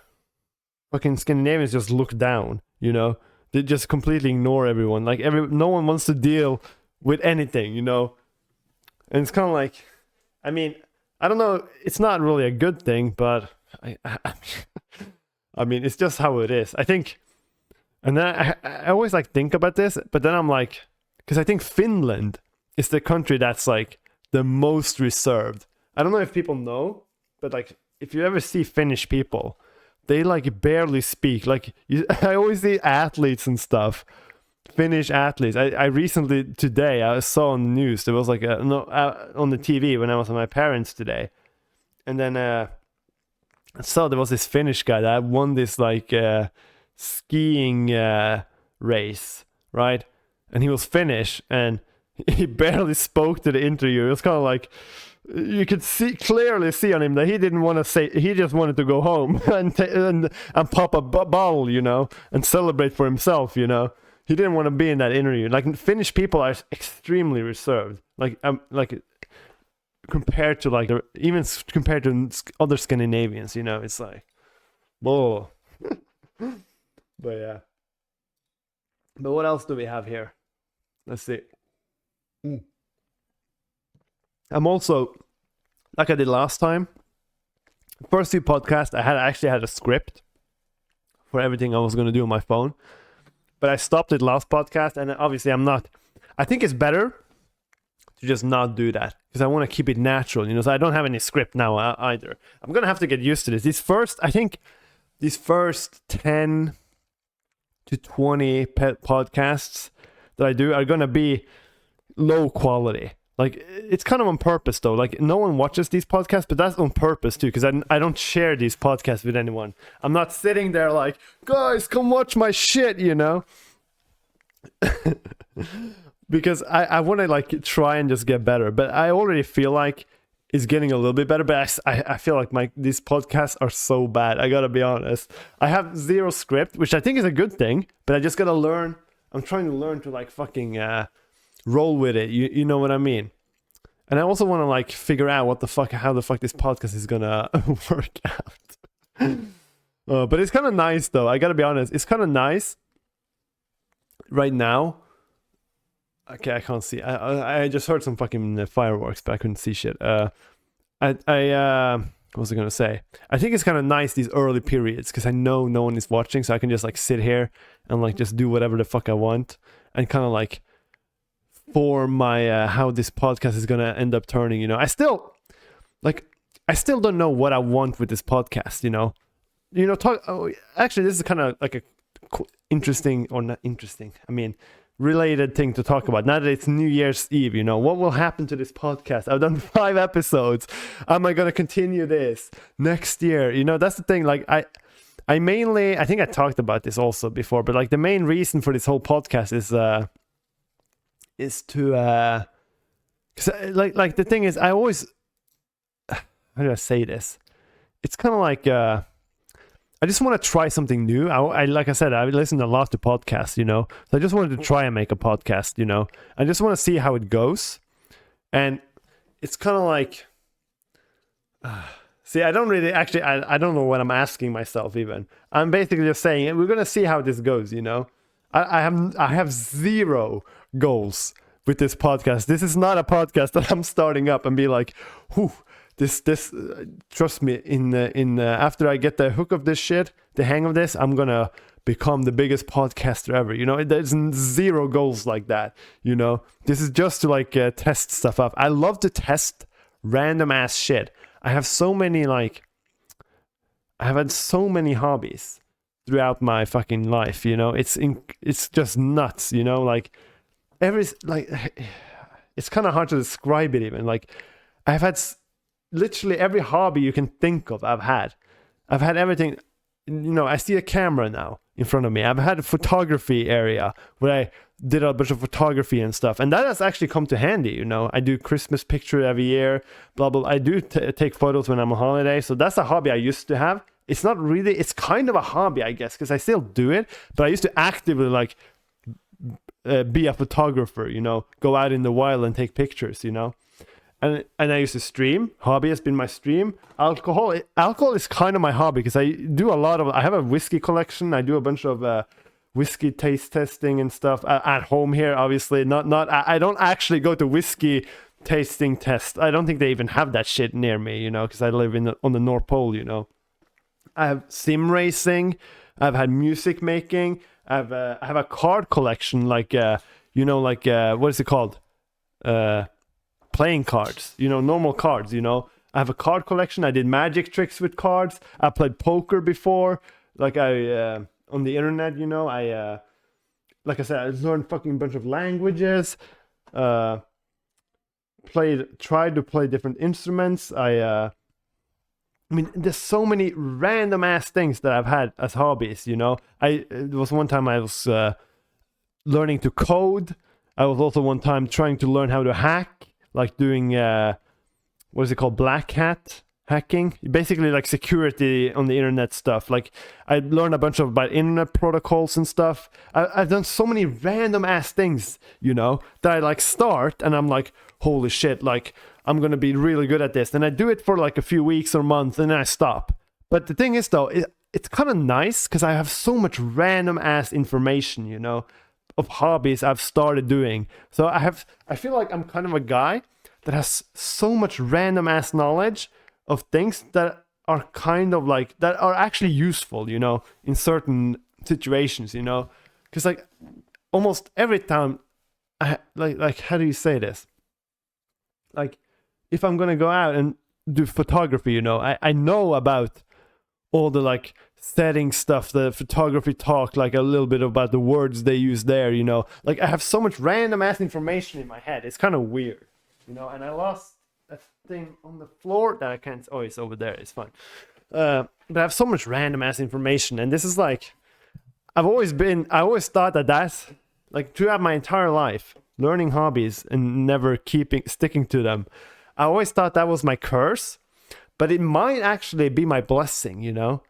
fucking Scandinavians just look down, you know? They just completely ignore everyone. Like, no one wants to deal with anything, you know? And it's kind of like, I mean, I don't know, it's not really a good thing, but I mean, it's just how it is. I think, and then I always, like, think about this, but then I'm like, because I think Finland is the country that's, like, the most reserved. I don't know if people know, but, like, if you ever see Finnish people, they, like, barely speak. Like, I always see athletes and stuff, Finnish athletes. I recently, today, I saw on the news, there was, like, on the TV when I was with my parents today. And then I saw there was this Finnish guy that won this, like, skiing race, right? And he was Finnish, and he barely spoke to the interviewer. It was kind of like, you could clearly see on him that he didn't want to say, he just wanted to go home and pop a bottle, you know, and celebrate for himself, you know. He didn't want to be in that interview. Like, Finnish people are extremely reserved, like compared to, like, even compared to other Scandinavians, you know. It's like, whoa. But yeah. But what else do we have here? Let's see. I'm also, like I did last time, first two podcasts, I actually had a script for everything I was going to do on my phone. But I stopped it last podcast, and obviously I think it's better to just not do that, because I want to keep it natural, you know, so I don't have any script now either. I'm going to have to get used to this. These first 10 to 20 podcasts that I do are going to be low quality. Like, it's kind of on purpose, though. Like, no one watches these podcasts, but that's on purpose, too, because I don't share these podcasts with anyone. I'm not sitting there like, guys, come watch my shit, you know? because I want to like try and just get better, but I already feel like it's getting a little bit better. But I feel like these podcasts are so bad. I gotta be honest. I have zero script, which I think is a good thing, but I just gotta learn. I'm trying to learn to like fucking roll with it. You know what I mean? And I also want to like figure out how the fuck this podcast is gonna work out. But it's kind of nice though. I gotta be honest. It's kind of nice right now. Okay, I can't see. I just heard some fucking fireworks, but I couldn't see shit. What was I gonna say? I think it's kind of nice these early periods because I know no one is watching, so I can just like sit here and like just do whatever the fuck I want and kind of like form my how this podcast is gonna end up turning. You know, I still don't know what I want with this podcast. Actually, this is kind of like a interesting or not interesting. I mean, related thing to talk about now that it's New Year's Eve. What will happen to this podcast? I've done 5 episodes. Am I gonna continue this next year? That's the thing. Like I think I talked about this also before, but like the main reason for this whole podcast is to cause like the thing is I always, how do I say this? It's kind of like I just want to try something new. I like I said, I listen a lot to podcasts, so I just wanted to try and make a podcast, I just want to see how it goes. And it's kind of like, see, I don't really actually, I don't know what I'm asking myself even. I'm basically just saying, we're going to see how this goes, I have zero goals with this podcast. This is not a podcast that I'm starting up and be like, whew, this trust me, in after I get the hook of this shit, the hang of this, I'm gonna become the biggest podcaster ever. There's zero goals like that. This is just to like test stuff up. I love to test random ass shit. I have so many I have had so many hobbies throughout my fucking life. It's just nuts. It's kind of hard to describe it even. Like I've had literally every hobby you can think of. I've had everything. I see a camera now in front of me. I've had a photography area where I did a bunch of photography and stuff, and that has actually come to handy. I do Christmas picture every year, blah blah. I do take photos when I'm on holiday, so that's a hobby I used to have. It's not really, it's kind of a hobby, I guess, because I still do it, but I used to actively like be a photographer, go out in the wild and take pictures, And I used to stream. Hobby has been my stream. Alcohol is kind of my hobby because I have a whiskey collection. I do a bunch of whiskey taste testing and stuff at home here. Obviously, I don't actually go to whiskey tasting test. I don't think they even have that shit near me, because I live on the North Pole. I have sim racing. I've had music making. I have a card collection, like what is it called? Playing cards, normal cards, I have a card collection. I did magic tricks with cards. I played poker before, like I on the internet, I like I said, I learned fucking bunch of languages, tried to play different instruments. I mean, there's so many random ass things that I've had as hobbies, there was one time I was learning to code. I was also one time trying to learn how to hack, like doing what is it called, black hat hacking, basically like security on the internet stuff. Like I learned a bunch about internet protocols and stuff. I've done so many random ass things, that I like start and I'm like, holy shit, like I'm gonna be really good at this, and I do it for like a few weeks or months and then I stop. But the thing is though, it's kind of nice because I have so much random ass information, of hobbies I've started doing. So I feel like I'm kind of a guy that has so much random ass knowledge of things that are kind of like, that are actually useful, in certain situations, because like almost every time like how do you say this? Like if I'm gonna go out and do photography, I know about all the like setting stuff, the photography talk, like a little bit about the words they use there, like I have so much random ass information in my head. It's kind of weird, and I lost a thing on the floor that I can't, oh, it's over there, it's fine. But I have so much random ass information, and this is like, I always thought that like throughout my entire life, learning hobbies and never sticking to them. I always thought that was my curse, but it might actually be my blessing, you know?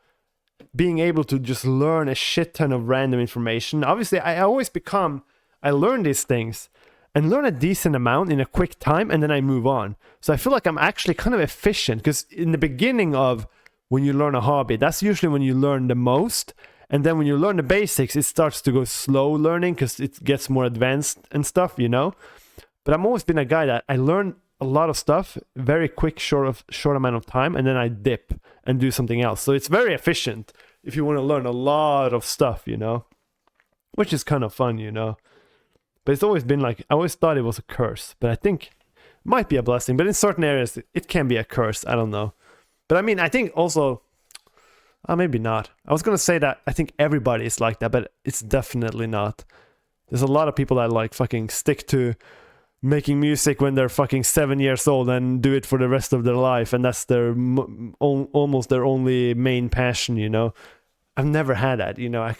Being able to just learn a shit ton of random information. Obviously, I learn these things and learn a decent amount in a quick time, and then I move on. So I feel like I'm actually kind of efficient, because in the beginning of when you learn a hobby, that's usually when you learn the most. And then when you learn the basics, it starts to go slow learning because it gets more advanced and stuff, you know? But I've always been a guy that I learn a lot of stuff very quick, short amount of time, and then I dip and do something else. So it's very efficient if you want to learn a lot of stuff, you know? Which is kind of fun, you know? But it's always been like, I always thought it was a curse, but I think it might be a blessing. But in certain areas, it can be a curse. I don't know. But I mean, I think also, maybe not. I was going to say that I think everybody is like that, but it's definitely not. There's a lot of people that like fucking stick to making music when they're fucking 7 years old and do it for the rest of their life. And that's their almost their only main passion, you know? I've never had that, you know.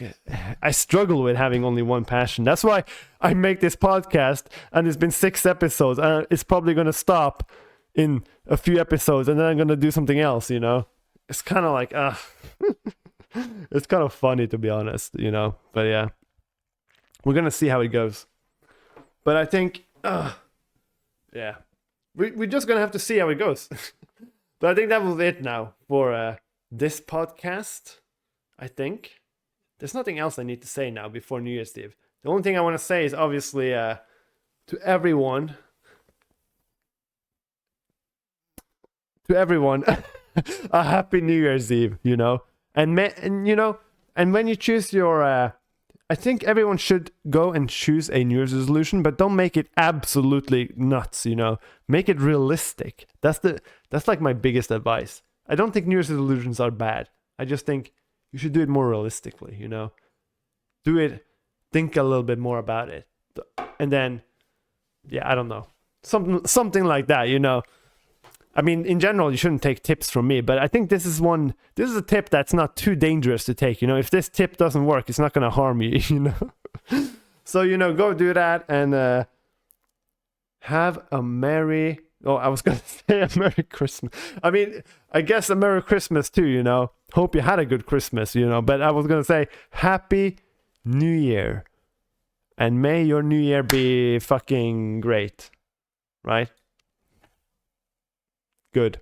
I struggle with having only one passion. That's why I make this podcast, and it's been 6 episodes, and it's probably going to stop in a few episodes, and then I'm going to do something else, you know. It's kind of like, it's kind of funny, to be honest, you know. But yeah, we're going to see how it goes. But I think, yeah, we're just going to have to see how it goes. But I think that was it now for this podcast. I think there's nothing else I need to say now before New Year's Eve. The only thing I want to say is obviously to everyone, a happy New Year's Eve, you know. And you know, and when you choose your, I think everyone should go and choose a New Year's resolution, but don't make it absolutely nuts, you know. Make it realistic. That's like my biggest advice. I don't think New Year's resolutions are bad. I just think you should do it more realistically, you know. Think a little bit more about it. And then, yeah, I don't know. Something like that, you know. I mean, in general, you shouldn't take tips from me, but I think this is a tip that's not too dangerous to take, you know. If this tip doesn't work, it's not going to harm you, you know. So, you know, go do that and have a merry... Oh, I was going to say a Merry Christmas. I mean, I guess a Merry Christmas too, you know. Hope you had a good Christmas, you know. But I was going to say Happy New Year. And may your New Year be fucking great. Right? Good.